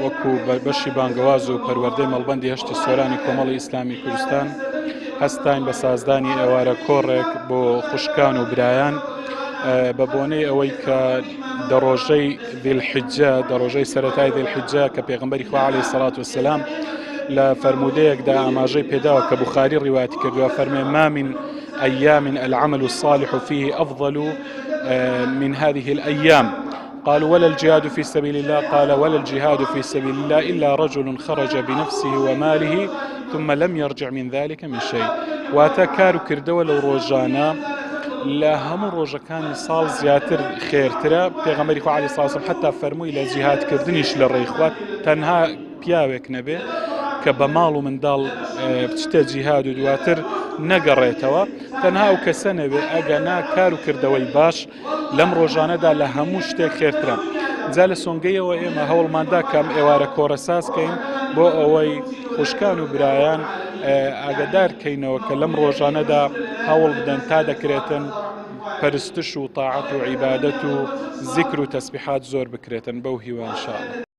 وەکو بەشی بانگەواز و پەروەردەی مەڵبەندی هەشتی سۆرانی کۆمەڵی ئیسلامی کوردستان هەستاین بە سازدانی ئێوارە کۆڕێک بۆ خوشکان و برایان بە بۆنەی ئەوەی کە دەڕۆژەی ذیلحیجە دەڕۆژەی سەرەتای ذیلحیجە کە پێغەمبەری خوا عەلەیهی سەڵات وەسەلام لە فەرمودەیەکدا ئاماژەی پێداوە کە بوخاری ڕیواتی کردووە فەرمێ ما من أيام العمل الصالح فيه أفضل من هذه الأيام قالوا ولا الجهاد في سبيل الله قال ولا الجهاد في سبيل الله إلا رجل خرج بنفسه وماله ثم لم يرجع من ذلك من شيء واتە کار و کردەوە لەو ڕۆژانە لە هەموو ڕۆژەکانی ساڵ زیاتر خێرترە پێغەمبەری خوا عەلەیهی سەڵات وسەلام حتا فەرمووی لە جیهادکردنیش لە ڕێی خوا تەنها پیاوێک نەبێ کە بە ماڵ و منداڵ بچتە جیهاد و دواتر نەگەڕێتەوە تەنها ئەو کەسە نەبێ ئەگەنا کار و کردەوەی باش لەم ڕۆژانەدا لە هەموو شتێک خێرترە. جا لە سۆنگەیەوە ئێمە هەوڵماندا کەم ئێوارە کۆڕەسازکەین بۆ ئەوەی خوشکان و برایان ئاگدارکەینەوە کە لەم ڕۆژانەدا هەوڵ بدەن تا دەکرێتن پەرستش و تاعەت و عیبادەت و زیکر و تەسبیحات زۆر بکرێتن بەو هیوە ئینشاءالله.